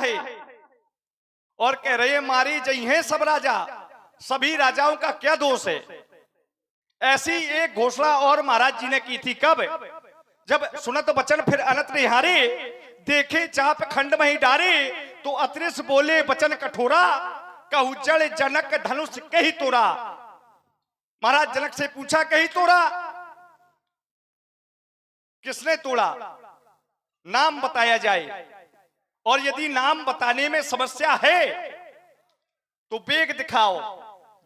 है और कह रहे हैं मारी जई हैं सब राजा, सभी राजाओं का क्या दोष है। ऐसी एक घोषणा और महाराज जी ने की थी। कब? जब सुनत बचन फिर अनत निहारे, देखे चाप खंड में ही डारे, तो अतृष बोले बचन कठोरा, कहु जड़ जनक धनुष कही तोरा। महाराज जनक से पूछा कही तोरा, किसने तोड़ा? नाम बताया जाए, और यदि नाम बताने में समस्या है तो बेग दिखाओ,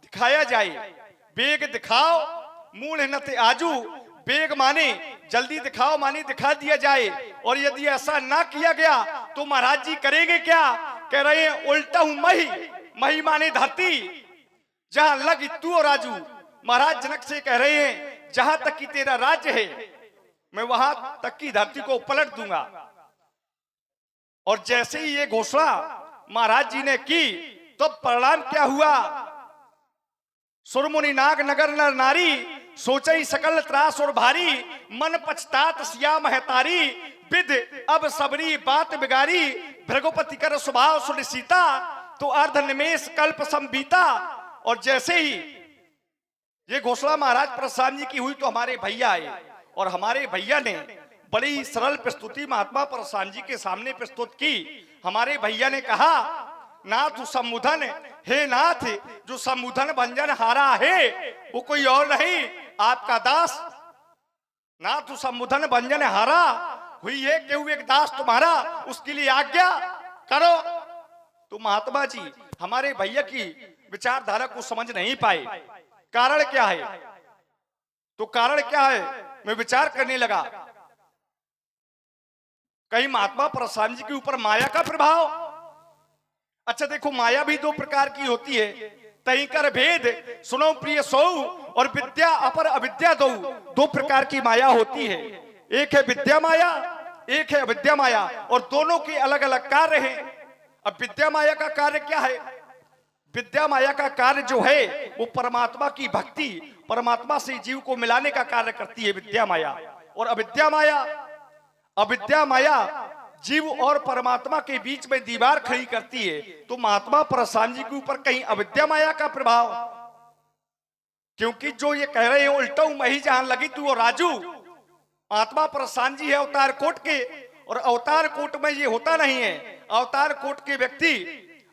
दिखाया जाए। बेग दिखाओ मूढ़ नत आजू, बेग माने जल्दी दिखाओ, माने दिखा दिया जाए। और यदि ऐसा ना किया गया तो महाराज जी करेंगे क्या? कह रहे हैं उल्टा हूं मही, मही माने धरती, जहां लग तू और राजू। महाराज जनक से कह रहे हैं जहां तक की तेरा राज्य है मैं वहां तक की धरती को पलट दूंगा। और जैसे ही ये घोषणा महाराज जी ने की तो परिणाम क्या हुआ? सुरमुनि नाग नगर नर नारी, सोचई सकल त्रास और भारी, मन पछतात सिया महतारी, विद अब सबरी बात बिगारी, भृगुपति कर स्वभाव सुन सीता, तो अर्ध निमेष कल्प संबीता। और जैसे ही ये घोषणा महाराज प्रसाद जी की हुई तो हमारे भैया आए, और हमारे भैया ने बड़ी ही सरल प्रस्तुति महात्मा प्रसाद जी के सामने प्रस्तुत की। हमारे भैया ने कहा नाथ सम्मुधन, हे नाथ जो सम्मुधन भंजन हारा है वो कोई और नहीं आपका दास। नाथ सम्मुधन भंजन हारा हुई है केहू एक दास तुम्हारा, उसके लिए आज्ञा करो। तो महात्मा जी हमारे भैया की विचारधारा को समझ नहीं पाए। कारण क्या है? तो कारण क्या है मैं विचार करने लगा, कहीं महात्मा प्रसाद जी के ऊपर माया का प्रभाव। अच्छा देखो माया भी दो प्रकार की होती है, तई कर भेद सुनो प्रिय सो, और विद्या अपर अविद्या दो प्रकार की माया होती है। एक है विद्या माया, एक है अविद्या माया, और दोनों के अलग अलग कार्य हैं। अब विद्या माया का कार्य क्या है? विद्या माया का कार्य जो है वो परमात्मा की भक्ति, परमात्मा से जीव को मिलाने का कार्य करती है विद्या माया। और अविद्या माया, अविद्या माया जीव और परमात्मा के बीच में दीवार खड़ी करती है। तो महात्मा प्रसाद जी के ऊपर कहीं अविद्या माया का प्रभाव, क्योंकि जो ये कह रहे हैं उल्टा मही जहां लगी तू और राजू, महात्मा प्रसाद जी है अवतार कोट के, और अवतार कोट में ये होता नहीं है। अवतार कोट के व्यक्ति,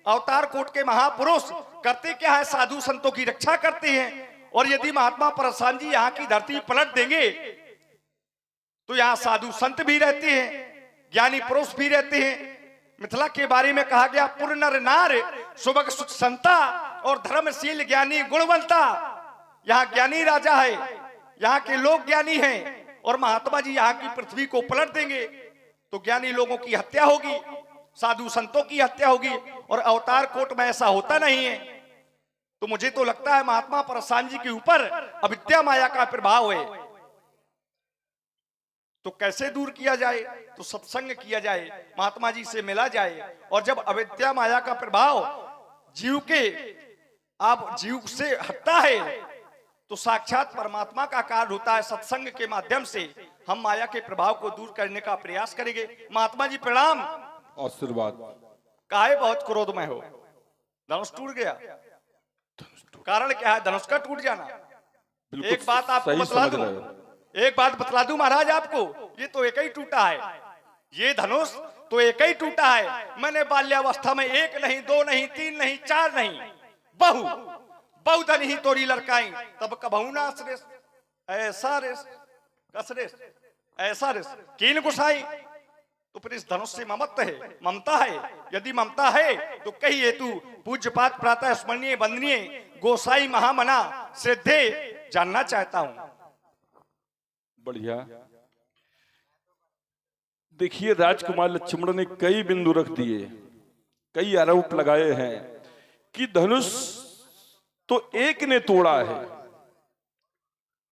अवतार कोट के महापुरुष करते क्या है? साधु संतों की रक्षा करते हैं। और यदि महात्मा प्रसाद जी यहाँ की धरती पलट देंगे तो यहाँ साधु संत भी रहते हैं, ज्ञानी पुरुष भी रहते हैं। मिथिला के बारे में कहा गया पुर नर नार सुबह सुख संता, और धर्मशील ज्ञानी गुणवंता। यहाँ ज्ञानी राजा है, यहाँ के लोग ज्ञानी हैं, और महात्मा जी यहाँ की पृथ्वी को पलट देंगे तो ज्ञानी लोगों की हत्या होगी, साधु संतों की हत्या होगी। और अवतार कोट में ऐसा होता नहीं है। तो मुझे तो लगता है महात्मा प्रसाद जी के ऊपर अविद्या माया का प्रभाव है। तो कैसे दूर किया जाए? तो सत्संग किया जाए, महात्मा जी से मिला जाए। और जब अविद्या माया का प्रभाव जीव के आप जीव से हटता है तो साक्षात परमात्मा का कार्य होता है। सत्संग के माध्यम से हम माया के प्रभाव को दूर करने का प्रयास करेंगे। महात्मा जी प्रणाम। आशीर्वाद। काहे बहुत क्रोध में हो? धनुष टूट गया, कारण क्या है धनुष का टूट जाना? एक बात आपको बतला दूं, एक बात बतला दूं महाराज आपको, ये तो एक ही टूटा है, ये धनुष तो एक ही टूटा है। मैंने बाल्यावस्था में एक नहीं, दो नहीं, तीन नहीं, चार नहीं, बहुधन ही तोरी लड़काई, तब कबहू ना श्रेष ऐसा रेस कसरेस ऐसा रेस कीन गुसाई। तो फिर इस धनुष से ममत्व है, ममता है। यदि ममता है तो कहिए तू पूज्यपात प्रातः स्मरणीय वंदनीय गोसाई महामना श्रद्धे जानना चाहता हूं। बढ़िया। देखिए राजकुमार लक्ष्मण ने कई बिंदु रख दिए, कई आरोप लगाए हैं कि धनुष तो एक ने तोड़ा है।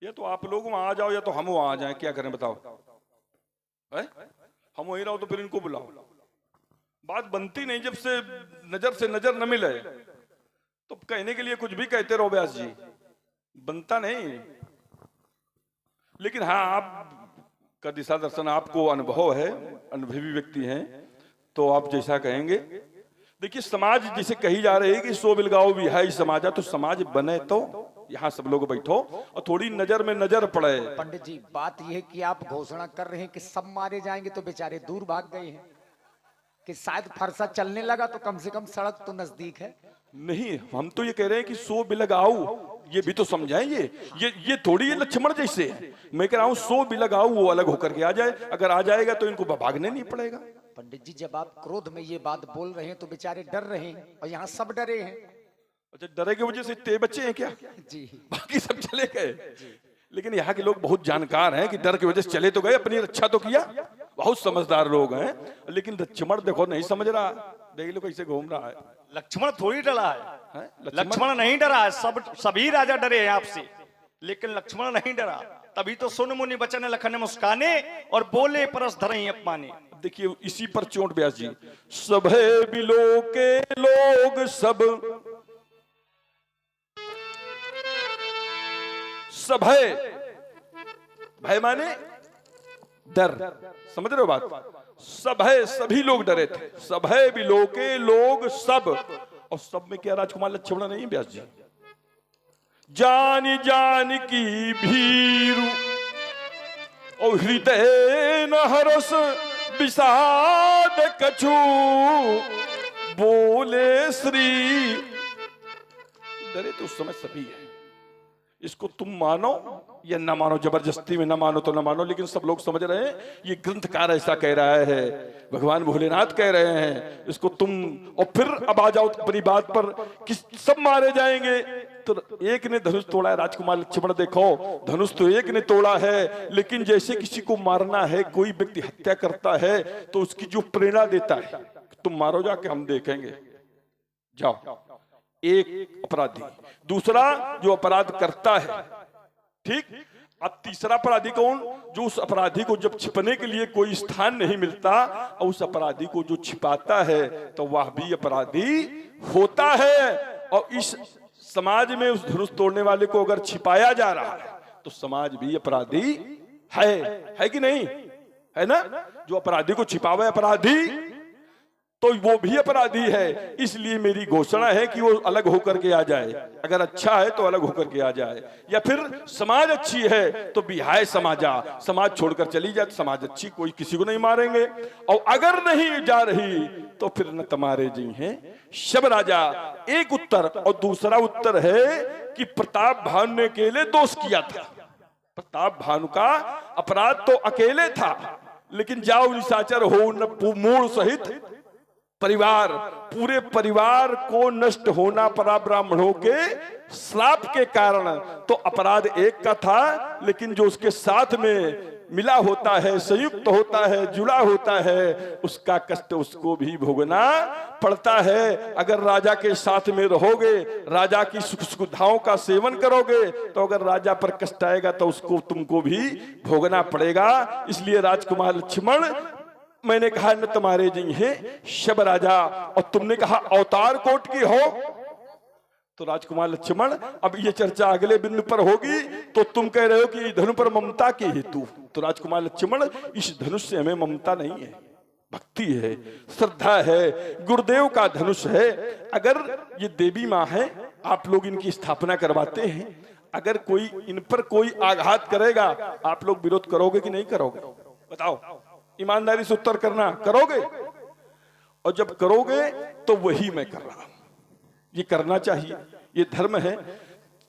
या तो आप लोग वहां आ जाओ या तो हम वहां आ जाएं, क्या करें बताओ? हम वहीं रहो तो फिर इनको बुलाओ। बात बनती नहीं जब से नजर न मिले तो कहने के लिए कुछ भी कहते रहो व्यास जी, बनता नहीं। लेकिन हाँ आपका दिशा दर्शन, आपको अनुभव है, अनुभवी व्यक्ति हैं, तो आप जैसा कहेंगे देखिए समाज जिसे कही जा रही है कि सो बिलगाओ भी है समाजा, तो समाज बने तो यहाँ सब लोग बैठो और थोड़ी नजर में नजर पड़े। पंडित जी बात यह है कि आप घोषणा कर रहे हैं कि सब मारे जाएंगे, तो बेचारे दूर भाग गए हैं कि शायद फरसा चलने लगा तो कम से कम सड़क तो नजदीक है। नहीं, हम तो ये कह रहे हैं कि सो बिलगाओ, ये भी तो समझाएं। ये थोड़ी ये लक्ष्मण जैसे है। मैं कह रहा हूं सो बिलगाओ वो अलग होकर के आ जाए, अगर आ जाएगा तो इनको भागने नहीं पड़ेगा। पंडित जी जब आप क्रोध में ये बात बोल रहे हैं तो बेचारे डर रहे हैं और यहाँ सब डरे हैं। अच्छा, डरे की वजह से ते बच्चे हैं क्या? जी बाकी सब चले गए। लेकिन यहाँ के लोग बहुत जानकार हैं कि डर की वजह से चले तो गए, अपनी रक्षा तो किया, बहुत समझदार लोग हैं। लेकिन लक्ष्मण देखो नहीं समझ रहा, देख लो कैसे घूम रहा है। लक्ष्मण थोड़ी डरा है, हैं? लक्ष्मण नहीं डरा है, सभी राजा डरे हैं आपसे, लेकिन लक्ष्मण नहीं डरा। तभी तो सुन मुनि बचन लखन मुस्काने और बोले परस धरई अपमाने। देखिए इसी पर चोट व्यास जी, सभे बिलो के लोग सब, सभय, भय माने डर, समझ रहे हो बात? सभय सभी लोग डरे थे, सभय बिलो के लोग सब, और सब में क्या राजकुमार लक्ष्मण नहीं व्यास जी? जान जान की भीरु और हृदय न हरस विषाद कछु, बोले श्री। डरे तो उस समय सभी है, इसको तुम मानो या ना मानो, जबरदस्ती में ना मानो तो ना मानो, लेकिन सब लोग समझ रहे हैं ये ग्रंथकार ऐसा कह रहा है, भगवान भोलेनाथ कह रहे हैं, इसको तुम। और फिर अब आ जाओ अपनी बात पर कि सब मारे जाएंगे। तो एक ने धनुष तोड़ा है, राजकुमार लक्ष्मण देखो, धनुष तो एक ने तोड़ा है, लेकिन जैसे किसी को मारना है, कोई व्यक्ति हत्या करता है तो उसकी जो प्रेरणा देता है, तुम मारो जाके हम देखेंगे, जाओ। एक अपराधी, दूसरा जो अपराध करता है, ठीक। अब तीसरा अपराधी कौन? जो उस अपराधी को जब छिपने के लिए कोई स्थान नहीं मिलता और उस अपराधी को जो छिपाता है, तो वह भी अपराधी होता है। और इस समाज में उस धनुष तोड़ने वाले को अगर छिपाया जा रहा है तो समाज भी अपराधी है कि नहीं? है ना? जो अपराधी को छिपावे अपराधी, तो वो भी अपराधी है। इसलिए मेरी घोषणा है कि वो अलग होकर के आ जाए, अगर अच्छा है तो अलग होकर के आ जाए, या फिर समाज अच्छी है तो बिहाय समाजा, समाज छोड़कर चली जाए, समाज अच्छी, कोई किसी को नहीं मारेंगे। और अगर नहीं जा रही तो फिर न तुम्हारे जी हैं शब राजा। एक उत्तर, और दूसरा उत्तर है कि प्रताप भानु ने अकेले दोष किया था। प्रताप भानु का अपराध तो अकेले था, लेकिन जाओ निशाचर हो न मूल सहित परिवार, पूरे परिवार को नष्ट होना पड़ा ब्राह्मणों के श्राप के कारण। तो अपराध एक का था, लेकिन जो उसके साथ में मिला होता है, संयुक्त होता है, जुड़ा होता है, उसका कष्ट उसको भी भोगना पड़ता है। अगर राजा के साथ में रहोगे, राजा की सुख सुविधाओं का सेवन करोगे, तो अगर राजा पर कष्ट आएगा तो उसको तुमको भी भोगना पड़ेगा। इसलिए राजकुमार लक्ष्मण, मैंने कहा न तुम्हारे जी हैं शब राजा, और तुमने कहा अवतार कोट की हो। तो राजकुमार लक्ष्मण, अब ये चर्चा अगले बिंदु पर होगी, तो तुम कह रहे हो कि धनुष पर ममता के हेतु। तो राजकुमार लक्ष्मण, इस धनुष से हमें ममता नहीं है, भक्ति है, श्रद्धा है, गुरुदेव का धनुष है। अगर ये देवी माँ है, आप लोग इनकी स्थापना करवाते हैं, अगर कोई इन पर कोई आघात करेगा, आप लोग विरोध करोगे कि नहीं करोगे? बताओ, ईमानदारी से उत्तर करना, करोगे? और जब करोगे तो वही मैं कर रहा हूं, ये करना चाहिए, ये धर्म है।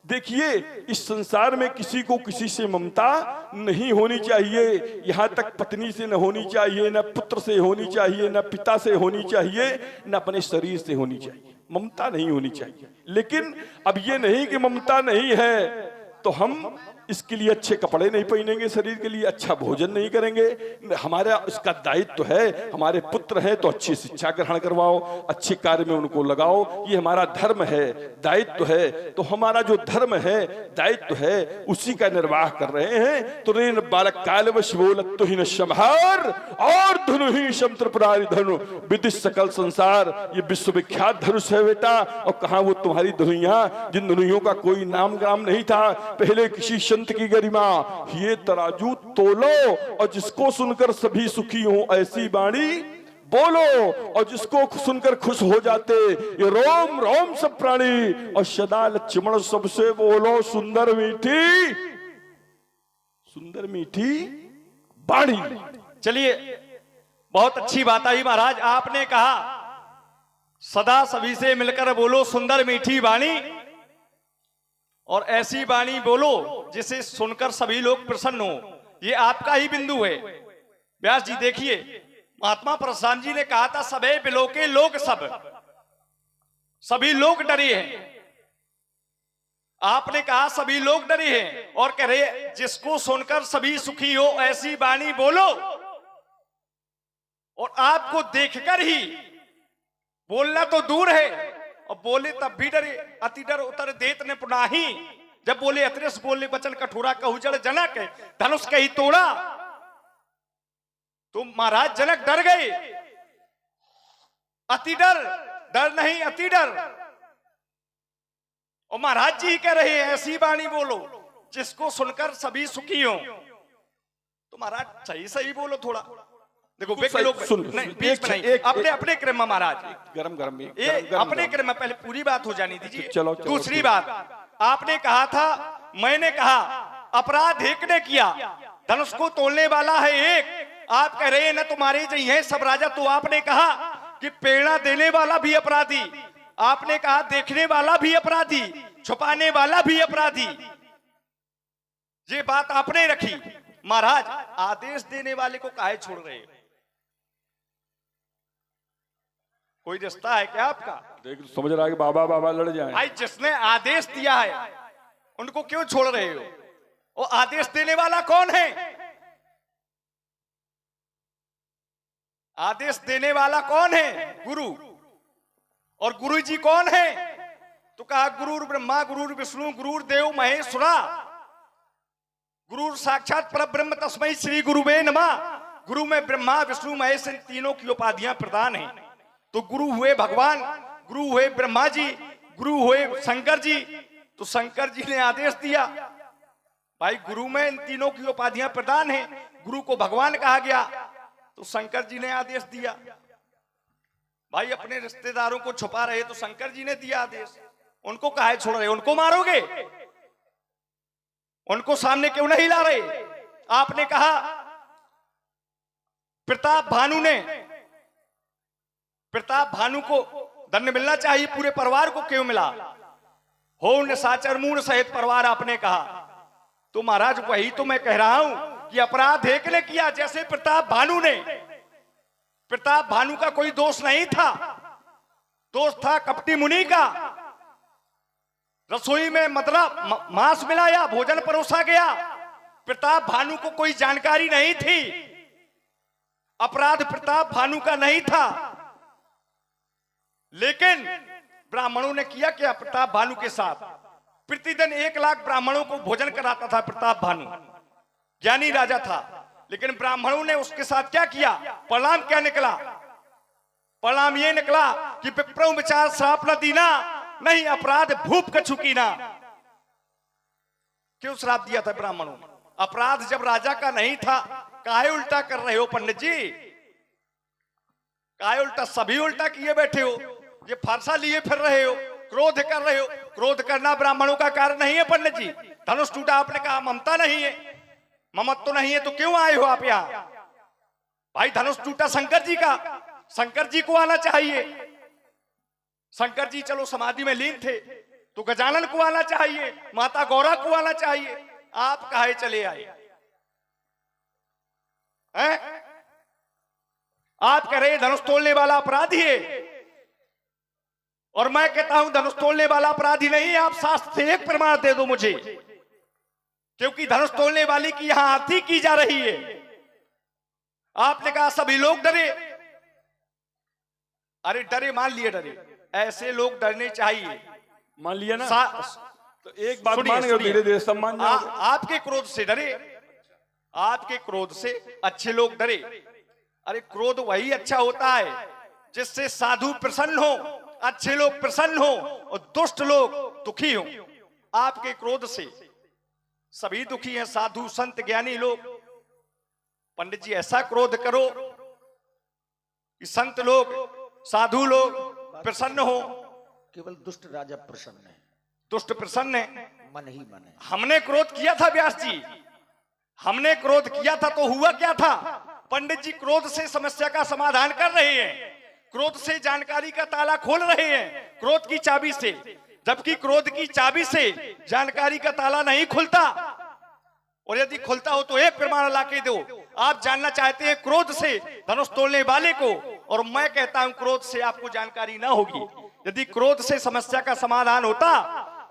देखिए, इस संसार में किसी को किसी से ममता नहीं होनी चाहिए, यहां तक पत्नी से न होनी चाहिए, न पुत्र से होनी चाहिए, न पिता से होनी चाहिए, न अपने शरीर से होनी चाहिए, ममता नहीं होनी चाहिए। लेकिन अब ये नहीं कि ममता नहीं है तो हम इसके लिए अच्छे कपड़े नहीं पहनेंगे, शरीर के लिए अच्छा भोजन नहीं करेंगे। हमारा इसका दायित्व तो है, हमारे पुत्र हैं तो अच्छी शिक्षा ग्रहण करवाओ, अच्छे कार्य में उनको लगाओ, ये हमारा धर्म है, दायित्व है। तो हमारा जो धर्म है, दायित्व है, उसी का निर्वाह कर रहे हैं। तो रेन बालक कालवश बोलत तो ही न शमहार और धनु ही शम त्रिपुरारी धनु विदित सकल संसार। ये विश्वविख्यात धनुष है बेटा, और कहा वो तुम्हारी धनुइया, जिन धनुइयों का कोई नाम ग्राम नहीं था पहले किसी संत की गरिमा। ये तराजू तोलो और जिसको सुनकर सभी सुखी हो, ऐसी वाणी बोलो, और जिसको सुनकर खुश हो जाते ये रोम रोम सब प्राणी, और सदा लक्ष्मण सबसे बोलो सुंदर मीठी बाणी। चलिए, बहुत अच्छी बात आई महाराज। आपने कहा सदा सभी से मिलकर बोलो सुंदर मीठी वाणी, और ऐसी वाणी बोलो जिसे सुनकर सभी लोग प्रसन्न हो। ये आपका ही बिंदु है। व्यास जी देखिए, महात्मा परशुराम जी ने कहा था सबे बिलोके लोग सब, सभी लोग डरे हैं। आपने कहा सभी लोग डरे हैं, और कह रहे जिसको सुनकर सभी सुखी हो ऐसी वाणी बोलो। और आपको देखकर ही, बोलना तो दूर है, और बोले तब भी डरे। अति डर उतर देत ने पुनाही, जब बोले अतरस बोले बचन कठोरा कहू जड़ जनक, धनुष कही तोड़ा, तो महाराज जनक डर गए। अति डर, डर नहीं अति डर। और महाराज जी कह रहे हैं ऐसी वाणी बोलो जिसको सुनकर सभी सुखी हो। तो महाराज सही सही बोलो थोड़ा। देखो वे लोग नहीं, बीच में नहीं, अपने अपने क्रम में महाराज, गरम अपने क्रम में पहले पूरी बात हो जानी दीजिए। चलो, दूसरी बात, आपने कहा था, मैंने कहा अपराध एक ने किया, धनुष को तोड़ने वाला है एक। आप कह रहे हैं ना तुम्हारे जी हैं सब राजा। तो आपने कहा कि प्रेरणा देने वाला भी अपराधी, आपने कहा देखने वाला भी अपराधी, छुपाने वाला भी अपराधी। ये बात आपने रखी। महाराज आदेश देने वाले को काहे छोड़ रहे हो? कोई रिश्ता है क्या आपका? देख समझ रहा है कि बाबा बाबा लड़ जाए। भाई जिसने आदेश दिया है उनको क्यों छोड़ रहे हो? वो आदेश देने वाला कौन है? आदेश देने वाला कौन है? गुरु। और गुरु जी कौन है? तो कहा गुरु ब्रह्मा गुरु विष्णु गुरु देव महेश्वरा, गुरु साक्षात परब्रह्म तस्मै श्री गुरुवे नमः। गुरु में ब्रह्मा विष्णु महेश इन तीनों की उपाधियां प्रदान हैं। तो गुरु हुए भगवान, गुरु हुए ब्रह्मा जी, गुरु हुए शंकर जी। तो शंकर जी ने आदेश दिया। भाई गुरु में इन तीनों की उपाधियां प्रदान है, गुरु को भगवान कहा गया, तो शंकर जी ने आदेश दिया। भाई अपने रिश्तेदारों को छुपा रहे तो शंकर जी ने दिया आदेश, उनको काहे छोड़ रहे? उनको मारोगे? उनको सामने क्यों नहीं ला रहे? आपने कहा प्रताप भानु को दंड मिलना चाहिए, पूरे परिवार को क्यों मिला? हो निशाचर मूढ़ सहित परिवार आपने कहा। तो महाराज वही तो मैं कह रहा हूं कि अपराध एक ने किया, जैसे प्रताप भानु ने। प्रताप भानु का कोई दोष नहीं था, दोष था कपटी मुनि का। रसोई में मतलब मांस मिलाया, भोजन परोसा गया, प्रताप भानु को कोई जानकारी नहीं थी। अपराध प्रताप भानु का नहीं था, लेकिन ब्राह्मणों ने किया क्या प्रताप भानु के साथ? प्रतिदिन 1 लाख ब्राह्मणों को भोजन कराता था प्रताप भानु, ज्ञानी राजा था। लेकिन ब्राह्मणों ने उसके साथ क्या किया? परिणाम क्या निकला? परिणाम ये निकला कि विप्रौ विचार श्राप न दीना, नहीं अपराध भूप कछु कीना। क्यों श्राप दिया था ब्राह्मणों ने? अपराध जब राजा का नहीं था, काहे उल्टा कर रहे हो पंडित जी? काहे उल्टा? सभी उल्टा किए बैठे हो, ये फरसा लिए फिर रहे हो, क्रोध कर रहे हो। क्रोध करना ब्राह्मणों का कार्य नहीं है पंडित जी। धनुष टूटा, आपने कहा ममता नहीं है, ममत्व तो नहीं है, तो क्यों आए हो आप यहाँ? भाई धनुष टूटा शंकर जी का, शंकर जी को आना चाहिए। शंकर जी चलो समाधि में लीन थे, तो गजानन को आना चाहिए, माता गौरा को आना चाहिए। आप काहे चले आए हैं? आप कह रहे धनुष तोड़ने वाला अपराधी है, और मैं कहता हूं धनुष तोड़ने वाला अपराधी नहीं। आप शास्त्र से एक प्रमाण दे दो मुझे, क्योंकि धनुष तोड़ने वाली की यहां आरती की जा रही है। आपने कहा सभी लोग डरे। अरे डरे, मान लिए डरे, ऐसे लोग डरने चाहिए। मान लिया ना, तो एक बात मान गए, धीरे धीरे सम्मान। आपके क्रोध से डरे, आपके क्रोध से अच्छे लोग डरे। अरे क्रोध वही अच्छा होता है जिससे साधु प्रसन्न हो, अच्छे लोग प्रसन्न हो और दुष्ट लोग दुखी हो। आपके क्रोध से सभी दुखी हैं, साधु संत ज्ञानी लोग। पंडित जी ऐसा क्रोध करो कि संत लोग, साधु लोग प्रसन्न हो। केवल दुष्ट राजा प्रसन्न है, दुष्ट प्रसन्न है, मन ही मन है। हमने क्रोध किया था व्यास जी, हमने क्रोध किया था तो हुआ क्या था? पंडित जी क्रोध से समस्या का समाधान कर रहे हैं, क्रोध से जानकारी का ताला खोल रहे हैं, क्रोध की चाबी से। जबकि क्रोध की चाबी से जानकारी का ताला नहीं खुलता, और यदि खुलता हो तो एक प्रमाण ला के दो। आप जानना चाहते हैं क्रोध से धनुष तोड़ने वाले को, और मैं कहता हूं क्रोध से आपको जानकारी ना होगी। यदि क्रोध से समस्या का समाधान होता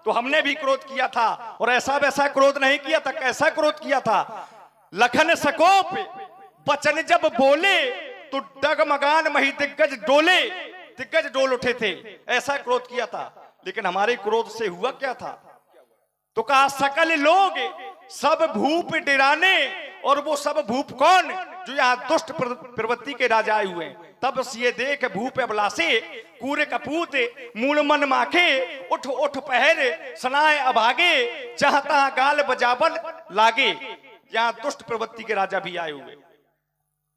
तो हमने भी क्रोध किया था, और ऐसा वैसा क्रोध नहीं किया था। कैसा क्रोध किया था? लखन सकोप बचन जब बोले तो डगमगान मही दिग्गज डोले, दिग्गज डोल उठे थे, ऐसा क्रोध किया था। लेकिन हमारे क्रोध से हुआ क्या था? तो कहा सकल लोग सब भूप डिराने, और वो सब भूप कौन? जो यहाँ दुष्ट प्रवृत्ति के राजा आए हुए हैं। तब ये देख भूप अबलासे कूरे कपूत मूल मन माखे, उठ उठ पहर सनाए अभागे, जहां तहां गाल बजावन लागे। यहाँ दुष्ट प्रवृत्ति के राजा भी आए हुए।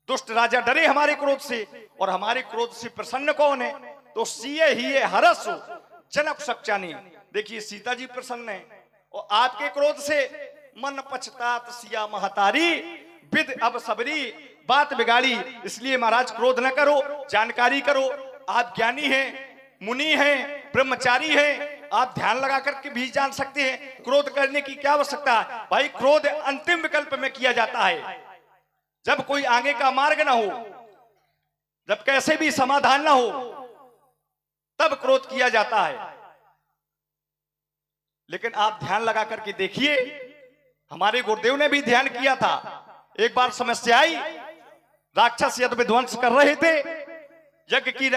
दुष्ट राजा डरे हमारे क्रोध से, और हमारे क्रोध से प्रसन्न कौन है? तो सिए ही हरस जनक सच्चानी। देखिए सीता जी प्रसन्न है, और आपके क्रोध से मन पछतात सिया महतारी, विद अब सबरी बात बिगाड़ी। इसलिए महाराज क्रोध न करो, जानकारी करो। आप ज्ञानी हैं, मुनि हैं, ब्रह्मचारी हैं, आप ध्यान लगा करके भी जान सकते हैं। क्रोध करने की क्या आवश्यकता है? भाई क्रोध अंतिम विकल्प में किया जाता है, जब कोई आगे का मार्ग ना हो, जब कैसे भी समाधान ना हो, तब क्रोध किया जाता है। लेकिन आप ध्यान लगा करके देखिए, हमारे गुरुदेव ने भी ध्यान किया था। एक बार समस्या आई, राक्षस यज्ञ विध्वंस कर रहे थे, यज्ञ की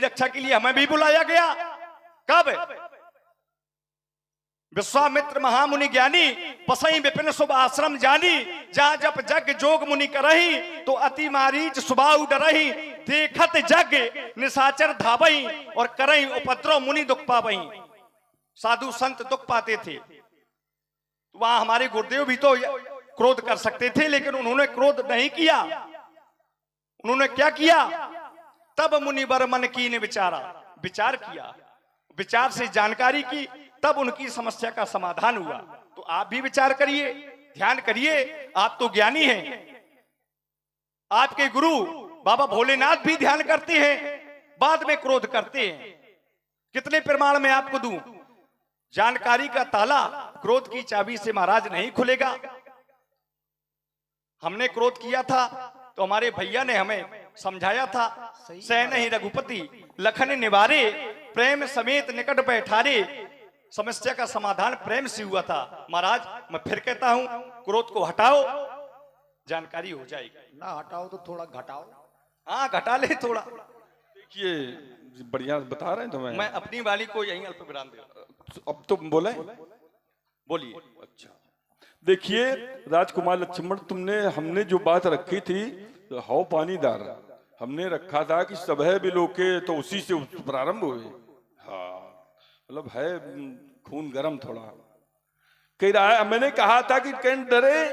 रक्षा के लिए हमें भी बुलाया गया। कब? विश्वामित्र महामुनि ज्ञानी पसई विपिन शुभ आश्रम जानी, जहां जब जग जोग मुनि करही, तो अति मारीच सुबाऊ डरही, देखत जग निशाचर धावई, और करही उपद्रव मुनि दुख पावई। साधु संत दुख पाते थे। तो वहां हमारे गुरुदेव भी तो क्रोध कर सकते थे, लेकिन उन्होंने क्रोध नहीं किया। उन्होंने क्या किया? तब मुनिवर मन की ने विचारा, विचार किया, विचार से जानकारी की, तब उनकी समस्या का समाधान हुआ। तो आप भी विचार करिए, ध्यान करिए। आप तो ज्ञानी हैं, आपके गुरु बाबा भोलेनाथ भी ध्यान करते हैं, बाद में क्रोध करते हैं। कितने प्रमाण में आपको दूं? जानकारी का ताला क्रोध की चाबी से महाराज नहीं खुलेगा। हमने क्रोध किया था तो हमारे भैया ने हमें समझाया था, सह नहीं रघुपति लखन निवारे, प्रेम समेत निकट बैठारे। समस्या का समाधान प्रेम से हुआ था। महाराज मैं फिर कहता हूं, क्रोध को हटाओ, जानकारी हो जाएगी। ना हटाओ तो थोड़ा घटाओ। हाँ घटा ले थोड़ा। देखिए बढ़िया बता रहे हैं तो मैं अपनी वाली को यहीं अल्प विराम दे। अब तो बोले, बोलिए। अच्छा देखिए राजकुमार लक्ष्मण, हमने जो बात रखी थी हव पानीदार, हमने रखा था कि सब है बिलोके, तो उसी से प्रारंभ हुए। हाँ मतलब है खून गरम थोड़ा कह रहा है। मैंने कहा था कि कहीं डरे,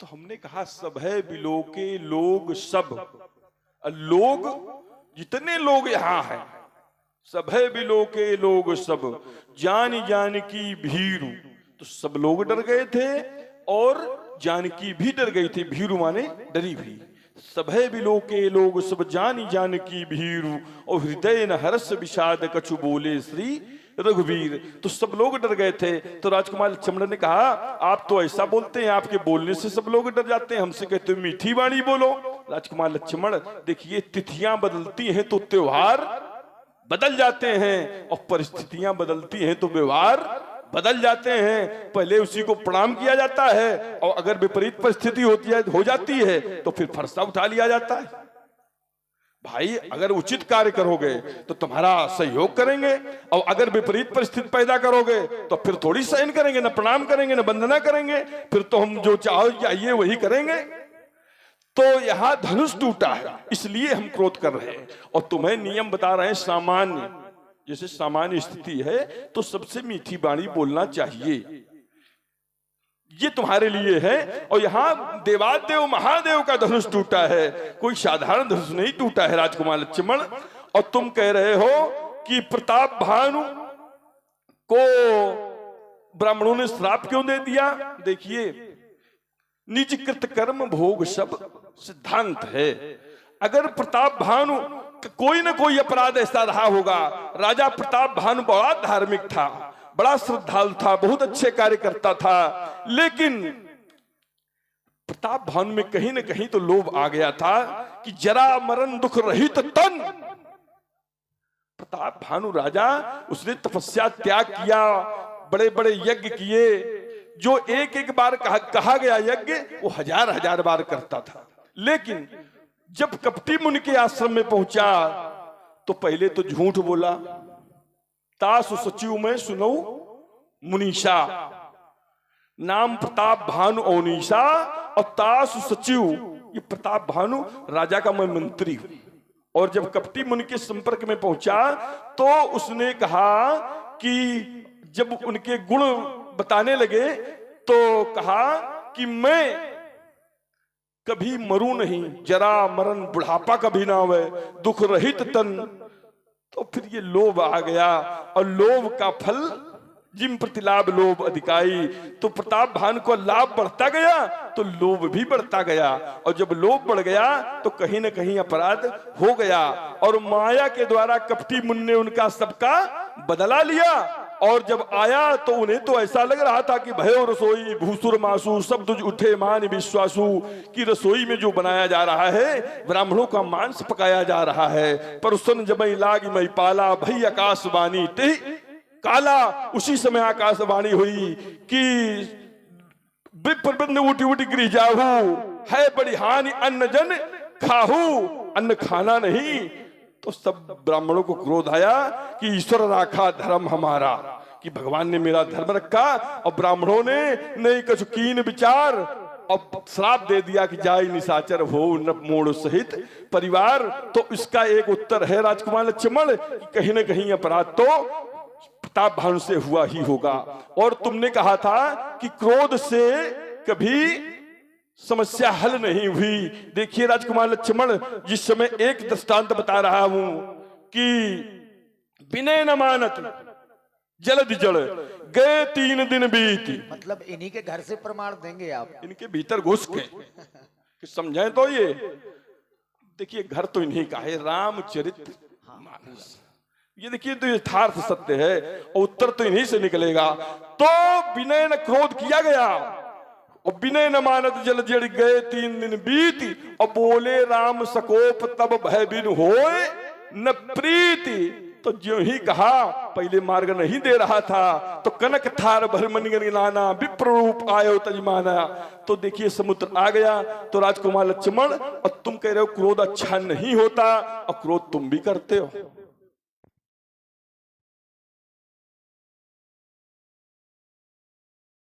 तो हमने कहा सब है बिलोके, लोग सब, लोग जितने लोग यहाँ हैं, सब है बिलोके लोग सब, जान जान की भीरू। तो सब लोग डर गए थे और जानकी भी डर गई थी। भीरू माने डरी भी। सब है बिलोके लोग सब, जानी जान की भीरू, और हृदय न हर्ष विषाद कछु बोले श्री रघुवीर। तो सब लोग डर गए थे। तो राजकुमार लक्ष्मण ने कहा आप तो ऐसा बोलते हैं, आपके बोलने से सब लोग डर जाते हैं, हमसे कहते हो मीठी वाणी बोलो। राजकुमार लक्ष्मण देखिए, तिथियां बदलती हैं तो त्योहार बदल जाते हैं, और परिस्थितियां बदलती हैं तो व्यवहार बदल जाते हैं। पहले उसी को प्रणाम किया जाता है, और अगर विपरीत परिस्थिति हो जाती है तो फिर फरसा उठा लिया जाता है। भाई अगर उचित कार्य करोगे तो तुम्हारा सहयोग करेंगे, और अगर विपरीत परिस्थिति पैदा करोगे तो फिर थोड़ी सहन करेंगे, न प्रणाम करेंगे न वंदना करेंगे, फिर तो हम जो चाहो चाहिए वही करेंगे। तो यहां धनुष टूटा है, इसलिए हम क्रोध कर रहे हैं, और तुम्हें नियम बता रहे हैं सामान्य। जैसे सामान्य स्थिति है तो सबसे मीठी वाणी बोलना चाहिए। ये तुम्हारे लिए है। और यहाँ देवादेव महादेव का धनुष टूटा है, कोई साधारण धनुष नहीं टूटा है राजकुमार लक्ष्मण। और तुम कह रहे हो कि प्रताप भानु को ब्राह्मणों ने श्राप क्यों दे दिया? देखिए, निज कृत कर्म भोग सब सिद्धांत है। अगर प्रताप भानु कोई ना कोई अपराध ऐसा रहा होगा। राजा प्रताप भानु बड़ा धार्मिक था, बड़ा श्रद्धालु था, बहुत अच्छे कार्य करता था, लेकिन प्रताप भानु में कहीं ना कहीं तो लोभ आ गया था कि जरा मरण दुख रहित तन। प्रताप भानु राजा, उसने तपस्या त्याग किया, बड़े बड़े यज्ञ किए, जो एक एक बार कहा गया यज्ञ वो हजार हजार बार करता था। लेकिन जब कपटी मुनि के आश्रम में पहुंचा तो पहले तो झूठ बोला। तासु सचिव में सुनो मुनीषा, नाम प्रताप भानु औनीषा, और तासु सचिव, ये प्रताप भानु राजा का मैं मंत्री हूं। और जब कपटी मुनि के संपर्क में पहुंचा तो उसने कहा कि जब उनके गुण बताने लगे तो कहा कि मैं कभी मरूं नहीं, जरा मरण बुढ़ापा कभी ना आवे, दुख रहित तन। तो फिर ये लोभ आ गया, और लोभ का फल जिम प्रतिलाभ लोभ अधिकाई। तो प्रताप भानु को लाभ बढ़ता गया तो लोभ भी बढ़ता गया, और जब लोभ बढ़ गया तो कहीं ना कहीं अपराध हो गया। और माया के द्वारा कपटी मुनि ने उनका सबका बदला लिया। और जब आया तो उन्हें तो ऐसा लग रहा था कि भयो रसोई भूसुर मासु सब दुज उठे मान विश्वासु, की रसोई में जो बनाया जा रहा है ब्राह्मणों का मांस पकाया जा रहा है। पर उसन जमई लाग मई पाला भई आकाशवाणी ते काला। उसी समय आकाशवाणी हुई कि विप्रबंध उठी उठी गिर जाहू, है बड़ी हानि अन्न जन खाहू, अन्न खाना नहीं। तो सब ब्राह्मणों को क्रोध आया कि ईश्वर राखा धर्म हमारा, कि भगवान ने मेरा धर्म रखा, और ब्राह्मणों ने नहीं कछु कीन विचार और श्राप दे दिया कि जाय निशाचर हो न मोड़ सहित परिवार। तो इसका एक उत्तर है राजकुमार लक्ष्मण, कहीं ना कहीं अपराध तो प्रताप भानु से हुआ ही होगा। और तुमने कहा था कि क्रोध से कभी समस्या हल नहीं हुई। देखिए राजकुमार लक्ष्मण, जिस समय एक दृष्टांत बता रहा हूं कि विनय न मानत जलद जड़ गए 3 दिन बीत। मतलब इन्हीं के घर से प्रमाण देंगे आप? इनके भीतर घुस के कि समझें तो ये देखिए, घर तो इन्हीं का है, रामचरित मानस। ये देखिए तो यथार्थ सत्य है, और उत्तर तो इन्हीं से निकलेगा। तो विनय न क्रोध किया गया, और विनय न मानत जल जड़ गए 3 दिन बीती, और बोले राम सकोप तब भय बिन होए न प्रीति। तो जो ही कहा, पहले मार्ग नहीं दे रहा था तो कनक थार भरमनि नाना विप्र रूप आयो तजमाना। तो देखिए समुद्र आ गया। तो राजकुमार लक्ष्मण, और तुम कह रहे हो क्रोध अच्छा नहीं होता, और क्रोध तुम भी करते हो।